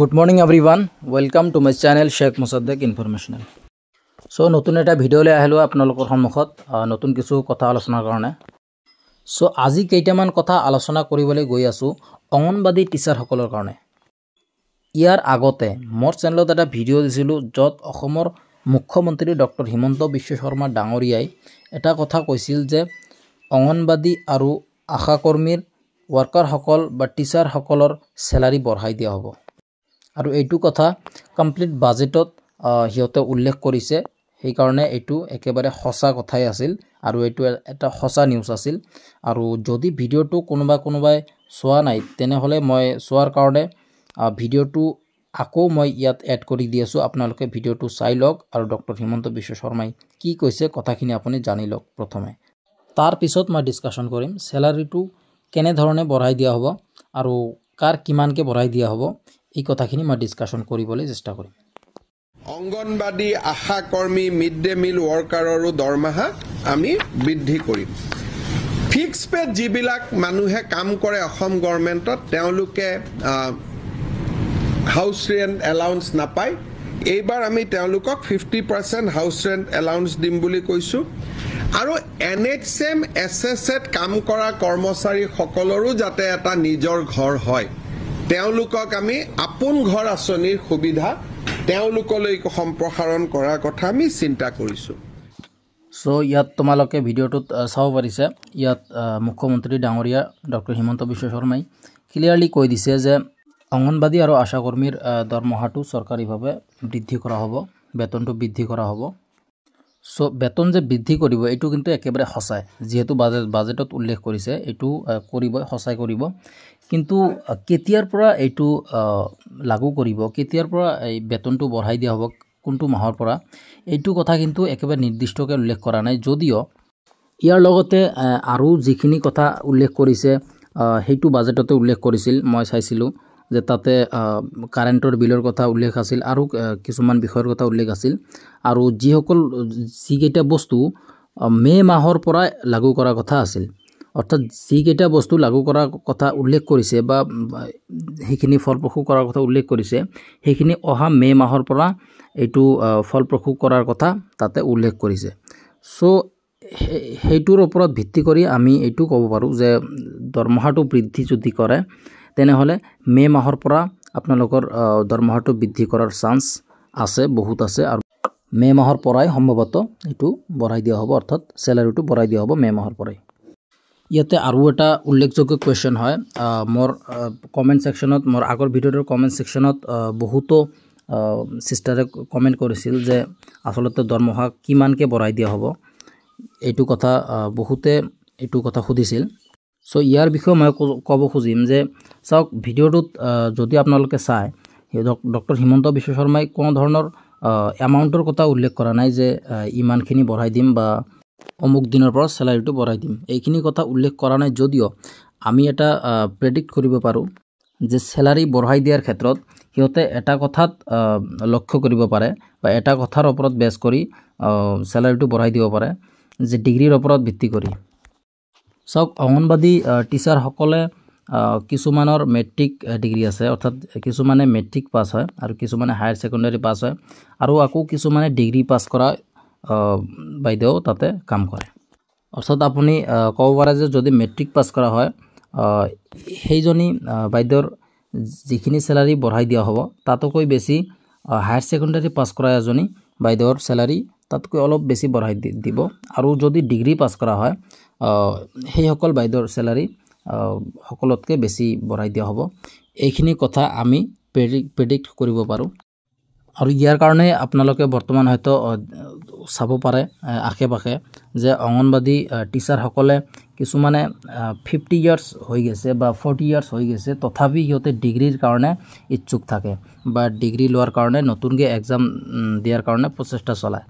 Good morning everyone. Welcome to my channel Sheikh Musaddiq Informational. So নতুন এটা video লৈ আহিলো আপোনালোকৰ সন্মুখত নতুন কিছু কথা আলোচনাৰ কাৰণে। So আজি কেইটামান কথা আলোচনা কৰিবলৈ গৈ আছো অঙ্গনবাদী টিচাৰ সকলৰ কাৰণে। ইয়াৰ আগতে মোৰ চেনেলত এটা ভিডিও দিছিলো যত অসমৰ মুখ্যমন্ত্ৰী ডক্টৰ হিমন্ত বিশ্ব শৰ্মা ডাঙৰীয়াই এটা কথা কৈছিল যে অঙ্গনবাদী আৰু আশা কৰ্মীৰ ওয়াৰ্কাৰ সকল বা টিচাৰ সকলৰ স্যালাৰি বঢ়াই দিয়া হ'ব। আৰু এইটো কথা কমপ্লিট বাজেটত হিয়তে উল্লেখ কৰিছে সেই কাৰণে এইটো একেবাৰে সঁচা কথাই আছিল আৰু এইটো এটা সঁচা নিউজ আছিল আৰু যদি ভিডিওটো কোনোবাই চোৱা নাই তেনেহলে মই চোৱাৰ কাৰণে ভিডিওটো আকৌ মই ইয়াত এড কৰি দি আছো আপোনালোকে ভিডিওটো চাই লওক আৰু ডক্টৰ হিমন্ত বিশ্ব শৰ্মাই কি কৈছে কথাখিনি আপুনি জানি লওক প্ৰথমে তাৰ পিছত মই ডিসকাশন কৰিম স্যালাৰিটো কেনে ধৰণে বঢ়াই দিয়া হ'ব আৰু কাৰ কিমানকে বঢ়াই দিয়া হ'ব এই কথাখিনি মই ডিসকাশন কৰিবলৈ চেষ্টা কৰিম। অঙ্গনবাদী আশা কৰ্মী মিড ডে মিল ওয়াৰ্কাৰৰো দৰমহা আমি বৃদ্ধি কৰিম। ফিক্স পে যিবিলাক মানুহে কাম কৰে অসম গভৰ্ণমেণ্টত তেওঁলোকে হাউস ৰেন্ট এলাউন্স নাপায়। এইবাৰ আমি তেওঁলোকক 50% হাউস ৰেন্ট এলাউন্স দিম বুলি কৈছো আৰু NHM SSত কাম কৰা কৰ্মচাৰী সকলৰো যাতে এটা নিজৰ ঘৰ হয় তেওঁলোকক আমি আপোন ঘৰ আঁচনিৰ সুবিধা তেওঁলোকলৈ সম্প্ৰসাৰণ কৰাৰ কথা আমি চিন্তা কৰিছো। সো ইয়াত তোমালোকে ভিডিওটোত চাব পাৰিছে ইয়াত মুখ্যমন্ত্ৰী ডাঙৰীয়া ডক্টৰ হিমন্ত বিশ্ব শৰ্মাই ক্লিয়াৰলি কৈ দিছে যে অঙ্গনবাদী আৰু আশা কৰ্মীৰ দৰমহাটো চৰকাৰীভাৱে বৃদ্ধি কৰা হ'ব বেতনটো বৃদ্ধি কৰা হ'ব। সো বেতন যে বৃদ্ধি কৰিব এইটো কিন্তু একেবাৰে সঁচাই যেহেতু বাজেটত উল্লেখ কৰিছে এইটো কৰিব সঁচাই কৰিব কিন্তু কেতিয়াৰ পৰা এইটো লাগু কৰিব কেতিয়াৰ পৰা এই বেতনটো বঢ়াই দিয়া হ'ব কোনটো মাহৰ পৰা এইটো কথা কিন্তু একেবাৰে নিৰ্দিষ্টকৈ উল্লেখ কৰা নাই যদিও ইয়াৰ লগতে আৰু যিখিনি কথা উল্লেখ কৰিছে হেতু বাজেটতে উল্লেখ কৰিছিল মই চাইছিলো যে তাতে কাৰেন্টৰ বিলৰ কথা উল্লেখ আছিল আৰু কিছুমান বিষয়ৰ কথা উল্লেখ আছিল আৰু যিকেইটা বস্তু মে মাহৰ পৰা লাগু কৰা কথা আছিল অৰ্থাৎ যিকেইটা বস্তু লাগু কৰা কথা উল্লেখ কৰিছে বা হেখিনি ফলপ্ৰসূ কৰাৰ কথা উল্লেখ কৰিছে হেখিনি অহা মে মাহৰ পৰা এইটো ফলপ্ৰসূ কৰাৰ কথা তাতে উল্লেখ কৰিছে। সো হেইটোৰ ওপৰত ভিত্তি কৰি আমি এইটো ক'ব পাৰো যে দৰমহাটো বৃদ্ধি যদি কৰে তেনেহলে মে মাহৰ পৰা আপোনালোকৰ দৰমহাটো বৃদ্ধি কৰাৰ চান্স আছে বহুত আছে আৰু মে মাহৰ পৰাই সম্ভৱত এইটো বঢ়াই দিয়া হ'ব অৰ্থাৎ স্যালাৰিটো বঢ়াই দিয়া হ'ব মে মাহৰ পৰাই। ইয়াতে আৰু এটা উল্লেখযোগ্য কোৱেশ্চন হয় মোৰ কমেন্ট সেকশনত মোৰ আগৰ ভিডিওৰ কমেন্ট সেকশনত বহুতো সিস্টাৰে কমেন্ট কৰিছিল যে আসলতে দৰমহা কিমানকে বঢ়াই দিয়া হ'ব এইটো কথা বহুতে এইটো কথা সুধিছিল। সো ইয়াৰ বিষয়ে মই ক'ব খুজিম যে চাওক ভিডিওটোত যদি আপোনালোকে চাই ডক্টৰ হিমন্ত বিশ্ব শৰ্মাই কোন ধৰণৰ এমাউন্টৰ কথা উল্লেখ কৰা নাই যে ইমানখিনি বঢ়াই দিম বা অমুক দিনৰ পৰা স্যালাৰিটো বঢ়াই দিম এইখিনি কথা উল্লেখ কৰা নাই যদিও আমি এটা প্ৰেডিক্ট কৰিব পাৰো যে স্যালাৰি বঢ়াই দিয়াৰ ক্ষেত্ৰত হিয়তে এটা কথাত লক্ষ্য কৰিব পাৰে বা এটা কথাৰ ওপৰত বেছ কৰি স্যালাৰিটো বঢ়াই দিব পাৰে যে ডিগ্ৰীৰ ওপৰত ভিত্তি কৰি সব অঙ্গনবাদী টিচাৰ সকলে কিছুমানৰ মেট্ৰিক ডিগ্ৰী আছে অৰ্থাৎ কিছুমানে মেট্ৰিক পাস হয় আৰু কিছুমানে হায়াৰ সেকেন্ডাৰী পাস হয় আৰু আকৌ কিছুমানে ডিগ্ৰী পাস কৰা বাইদেউ তাতে কাম কৰে অৰ্থাৎ আপুনি ক'ব পাৰে যে যদি মেট্ৰিক পাস কৰা হয় সেইজনী বাইদেউৰ যিখিনি স্যালাৰি বঢ়াই দিয়া হ'ব তাতকৈ বেছি হায়াৰ সেকেন্ডাৰী পাস কৰা এজনী বাইদেউৰ স্যালাৰি তাতকৈ অলপ বেছি বঢ়াই দিব আৰু যদি ডিগ্ৰী পাস কৰা হয় সেই সকল বাইদেউৰ স্যালাৰি সকলতকৈ বেছি বঢ়াই দিয়া হ'ব এইখিনি কথা আমি প্ৰেডিক্ট কৰিব পাৰো আৰু ইয়াৰ কাৰণে আপোনালোকে বৰ্তমান হয়তো চাব পাৰে আশে-পাশে যে অঙ্গনবাদী টিচাৰ সকলে কিছুমানে 50 ইয়াৰ্স হৈ গৈছে বা 40 ইয়াৰ্স হৈ গৈছে তথাপি হিয়তে ডিগ্ৰীৰ কাৰণে ইচ্ছুক থাকে বা ডিগ্ৰী লোৱাৰ কাৰণে নতুনকৈ এক্সাম দিয়াৰ কাৰণে প্ৰচেষ্টা চলায়।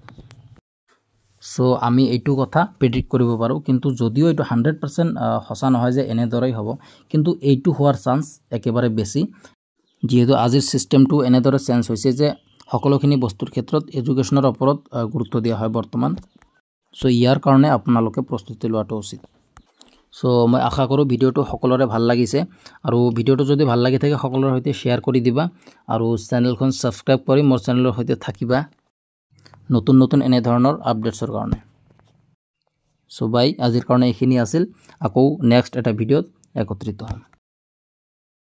সো আমি এইটো কথা প্ৰেডিক্ট কৰিব পাৰো কিন্তু যদিও এইটো 100% সঁচা নহয় যে এনেদৰেই হ'ব কিন্তু এইটো হোৱাৰ চান্স একেবাৰে বেছি যেহেতু আজিৰ সিস্টেমটো এনেদৰে চেঞ্জ হৈছে যে সকলোখিনি বস্তুৰ ক্ষেত্ৰত এডুকেশ্যনৰ ওপৰত গুৰুত্ব দিয়া হয় বৰ্তমান। সো ইয়াৰ কাৰণে আপোনালোকে প্ৰস্তুতি লোৱাটো উচিত। সো মই আশা কৰোঁ ভিডিঅ'টো সকলোৰে ভাল লাগিছে আৰু ভিডিঅ'টো যদি ভাল লাগি থাকে সকলোৰে সৈতে শ্বেয়াৰ কৰি দিবা আৰু চেনেলখন সাবস্ক্ৰাইব কৰি মোৰ চেনেলৰ সৈতে থাকিবা নতুন নতুন এনে ধৰণৰ আপডেটছৰ কাৰণে সো বাই আজিৰ কাৰণে এইখিনি আছিল আকৌ নেক্সট এটা ভিডিঅ'ত একত্ৰিত হ'ম